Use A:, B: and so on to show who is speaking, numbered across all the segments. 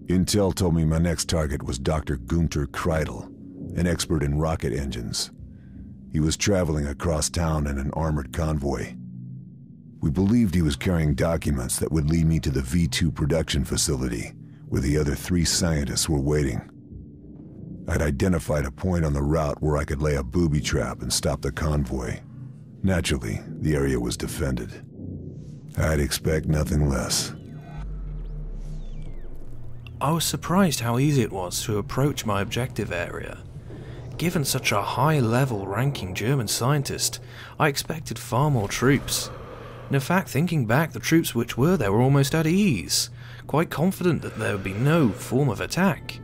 A: Intel told me my next target was Dr. Gunter Kreidel, an expert in rocket engines. He was traveling across town in an armored convoy. We believed he was carrying documents that would lead me to the V2 production facility, where the other 3 scientists were waiting. I'd identified a point on the route where I could lay a booby trap and stop the convoy. Naturally, the area was defended. I'd expect nothing less.
B: I was surprised how easy it was to approach my objective area. Given such a high-level ranking German scientist, I expected far more troops. And in fact, thinking back, the troops which were there were almost at ease, quite confident that there would be no form of attack.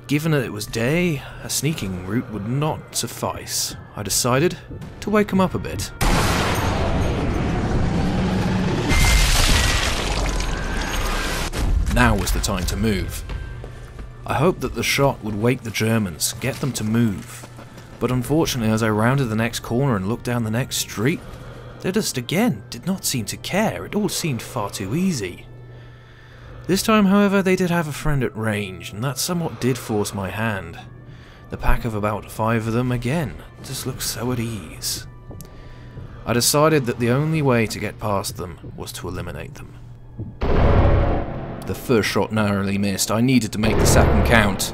B: Given that it was day, a sneaking route would not suffice. I decided to wake them up a bit. Now was the time to move. I hoped that the shot would wake the Germans, get them to move. But unfortunately, as I rounded the next corner and looked down the next street, they just again did not seem to care. It all seemed far too easy. This time, however, they did have a friend at range, and that somewhat did force my hand. The pack of about 5 of them again just looked so at ease. I decided that the only way to get past them was to eliminate them. The first shot narrowly missed. I needed to make the second count,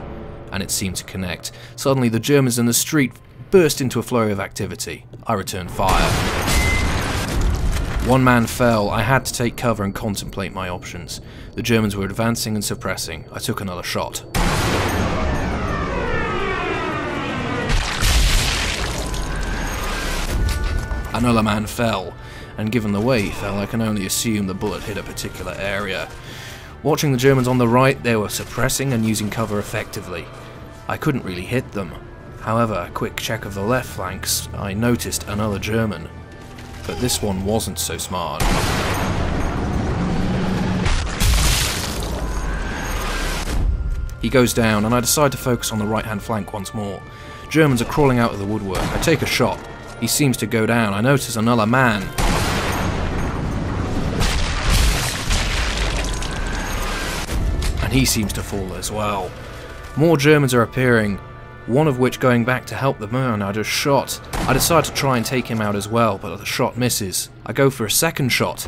B: and it seemed to connect. Suddenly the Germans in the street burst into a flurry of activity. I returned fire. 1 man fell. I had to take cover and contemplate my options. The Germans were advancing and suppressing. I took another shot. Another man fell, and given the way he fell, I can only assume the bullet hit a particular area. Watching the Germans on the right, they were suppressing and using cover effectively. I couldn't really hit them. However, a quick check of the left flanks, I noticed another German. But this one wasn't so smart. He goes down, and I decide to focus on the right-hand flank once more. Germans are crawling out of the woodwork. I take a shot. He seems to go down. I notice another man. And he seems to fall as well. More Germans are appearing, one of which going back to help the man I just shot. I decide to try and take him out as well, but the shot misses. I go for a second shot.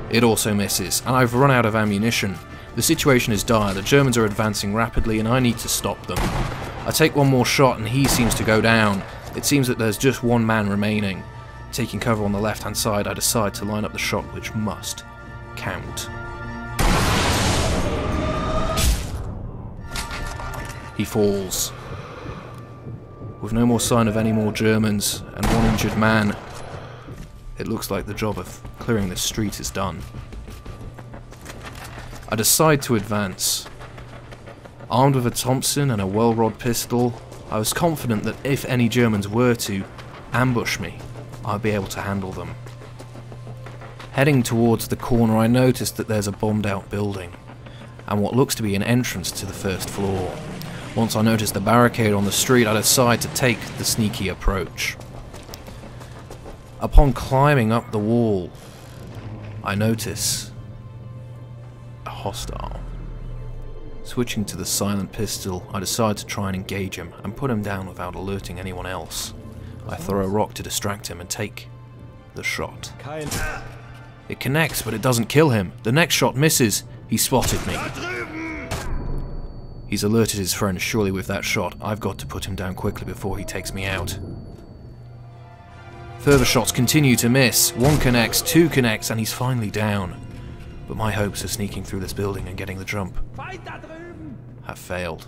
B: It also misses, and I've run out of ammunition. The situation is dire. The Germans are advancing rapidly, and I need to stop them. I take one more shot, and he seems to go down. It seems that there's just 1 man remaining. Taking cover on the left-hand side, I decide to line up the shot which must count. He falls. With no more sign of any more Germans and 1 injured man, it looks like the job of clearing the street is done. I decide to advance. Armed with a Thompson and a well-rod pistol, I was confident that if any Germans were to ambush me, I'd be able to handle them. Heading towards the corner, I noticed that there's a bombed-out building, and what looks to be an entrance to the first floor. Once I notice the barricade on the street, I decide to take the sneaky approach. Upon climbing up the wall, I notice a hostile. Switching to the silent pistol, I decide to try and engage him and put him down without alerting anyone else. I throw a rock to distract him and take the shot. It connects, but it doesn't kill him. The next shot misses. He spotted me. He's alerted his friend. Surely with that shot, I've got to put him down quickly before he takes me out. Further shots continue to miss. 1 connects, 2 connects, and he's finally down. But my hopes of sneaking through this building and getting the jump have failed.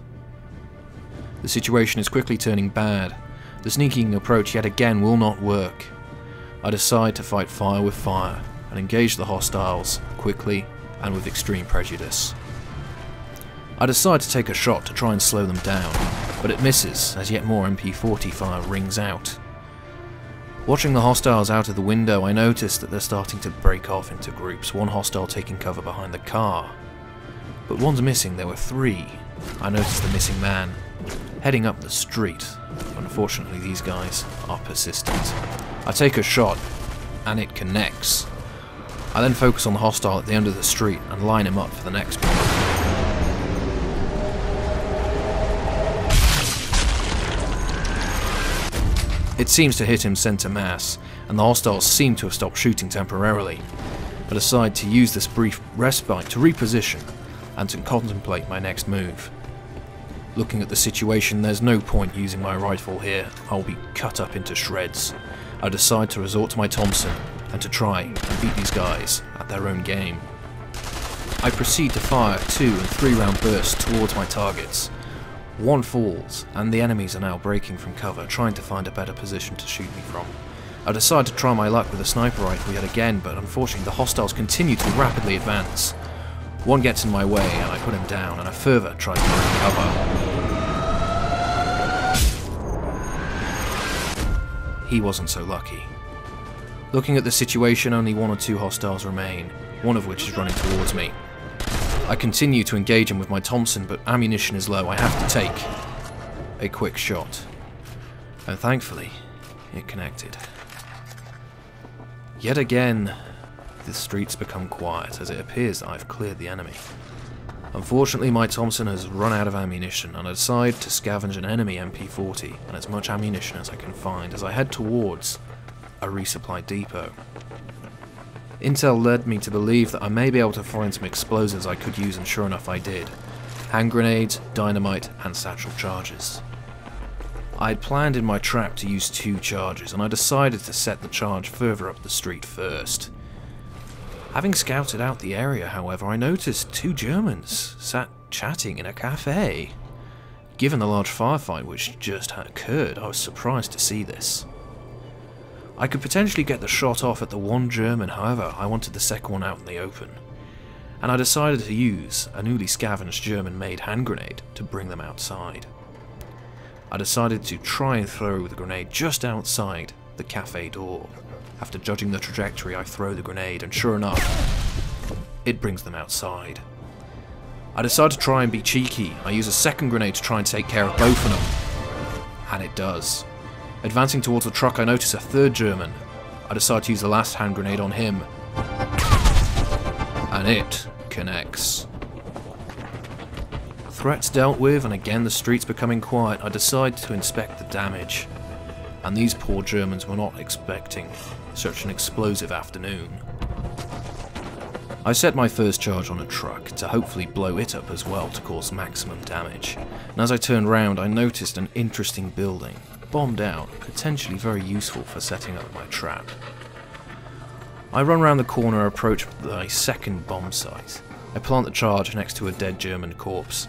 B: The situation is quickly turning bad. The sneaking approach yet again will not work. I decide to fight fire with fire and engage the hostiles quickly and with extreme prejudice. I decide to take a shot to try and slow them down, but it misses as yet more MP40 fire rings out. Watching the hostiles out of the window, I notice that they're starting to break off into groups, 1 hostile taking cover behind the car. But 1's missing. There were 3. I notice the missing man heading up the street. Unfortunately, these guys are persistent. I take a shot, and it connects. I then focus on the hostile at the end of the street and line him up for the next one. It seems to hit him center mass, and the hostiles seem to have stopped shooting temporarily. I decide to use this brief respite to reposition and to contemplate my next move. Looking at the situation, there's no point using my rifle here. I'll be cut up into shreds. I decide to resort to my Thompson and to try and beat these guys at their own game. I proceed to fire 2 and 3 round bursts towards my targets. One falls, and the enemies are now breaking from cover, trying to find a better position to shoot me from. I decide to try my luck with a sniper rifle yet again, but unfortunately the hostiles continue to rapidly advance. One gets in my way, and I put him down, and I further try to break cover. He wasn't so lucky. Looking at the situation, only 1 or 2 hostiles remain, one of which is running towards me. I continue to engage him with my Thompson, but ammunition is low. I have to take a quick shot. And thankfully, it connected. Yet again, the streets become quiet, as it appears that I've cleared the enemy. Unfortunately, my Thompson has run out of ammunition, and I decide to scavenge an enemy MP40 and as much ammunition as I can find as I head towards a resupply depot. Intel led me to believe that I may be able to find some explosives I could use, and sure enough I did. Hand grenades, dynamite, and satchel charges. I had planned in my trap to use 2 charges, and I decided to set the charge further up the street first. Having scouted out the area, however, I noticed 2 Germans sat chatting in a cafe. Given the large firefight which just had occurred, I was surprised to see this. I could potentially get the shot off at the one German, however, I wanted the second one out in the open. And I decided to use a newly scavenged German-made hand grenade to bring them outside. I decided to try and throw the grenade just outside the cafe door. After judging the trajectory, I throw the grenade, and sure enough, it brings them outside. I decide to try and be cheeky. I use a second grenade to try and take care of both of them. And it does. Advancing towards the truck, I notice a 3rd German. I decide to use the last hand grenade on him. And it connects. Threats dealt with, and again the streets becoming quiet, I decide to inspect the damage. And these poor Germans were not expecting such an explosive afternoon. I set my first charge on a truck to hopefully blow it up as well to cause maximum damage. And as I turned round, I noticed an interesting building, bombed out, potentially very useful for setting up my trap. I run round the corner, approach my second bomb site. I plant the charge next to a dead German corpse,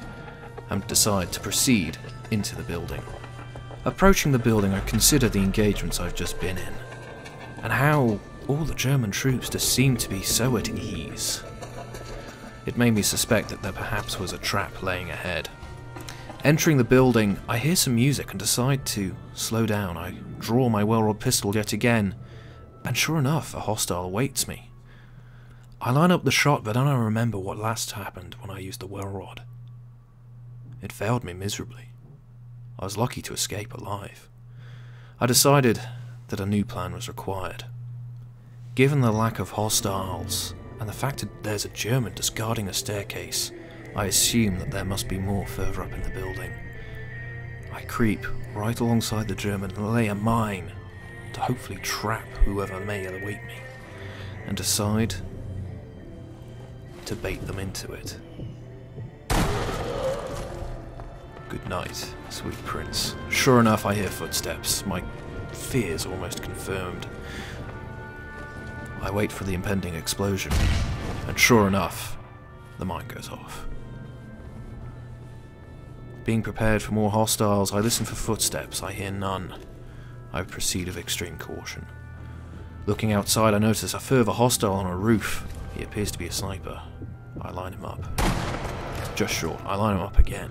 B: and decide to proceed into the building. Approaching the building, I consider the engagements I've just been in, and how all the German troops just seemed to be so at ease. It made me suspect that there perhaps was a trap laying ahead. Entering the building, I hear some music and decide to slow down. I draw my well-rolled pistol yet again, and sure enough, a hostile awaits me. I line up the shot, but then I remember what last happened when I used the well rod. It failed me miserably. I was lucky to escape alive. I decided that a new plan was required. Given the lack of hostiles, and the fact that there's a German just guarding a staircase, I assume that there must be more further up in the building. I creep right alongside the German and lay a mine to hopefully trap whoever may await me, and decide to bait them into it. Good night, sweet prince. Sure enough, I hear footsteps. My fears almost confirmed. I wait for the impending explosion, and sure enough, the mine goes off. Being prepared for more hostiles, I listen for footsteps. I hear none. I proceed with extreme caution. Looking outside, I notice a further hostile on a roof. He appears to be a sniper. I line him up. Just short. I line him up again.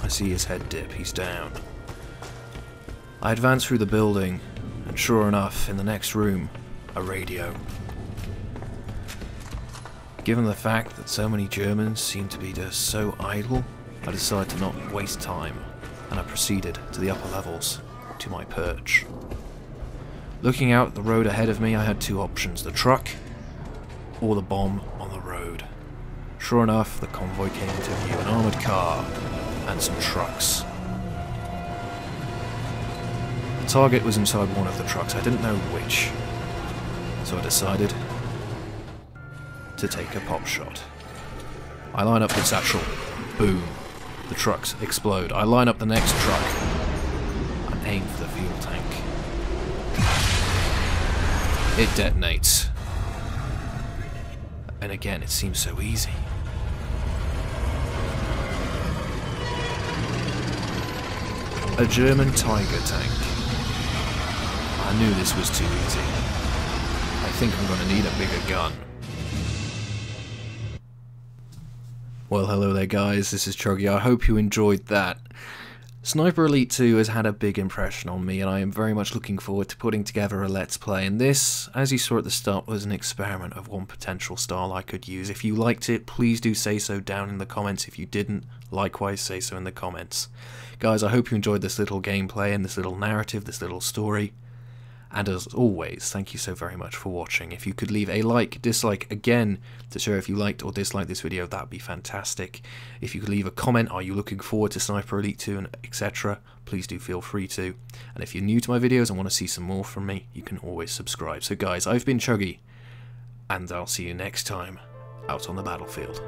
B: I see his head dip. He's down. I advance through the building, and sure enough, in the next room, a radio. Given the fact that so many Germans seem to be just so idle, I decide to not waste time, and I proceeded to the upper levels, to my perch. Looking out the road ahead of me, I had 2 options, the truck or the bomb on the road. Sure enough, the convoy came into view, an armoured car and some trucks. The target was inside one of the trucks, I didn't know which, so I decided to take a pop shot. I line up the satchel, boom, the trucks explode. I line up the next truck and aim for the fuel tank. It detonates. And again, it seems so easy. A German Tiger tank. I knew this was too easy. I think I'm going to need a bigger gun. Well, hello there guys, this is Chuggy. I hope you enjoyed that. Sniper Elite 2 has had a big impression on me, and I am very much looking forward to putting together a Let's Play. And this, as you saw at the start, was an experiment of one potential style I could use. If you liked it, please do say so down in the comments. If you didn't, likewise say so in the comments. Guys, I hope you enjoyed this little gameplay and this little narrative, this little story. And as always, thank you so very much for watching. If you could leave a like, dislike again to show if you liked or disliked this video, that'd be fantastic. If you could leave a comment, are you looking forward to Sniper Elite 2 and etc., please do feel free to. And if you're new to my videos and want to see some more from me, you can always subscribe. So guys, I've been Chuggy, and I'll see you next time out on the battlefield.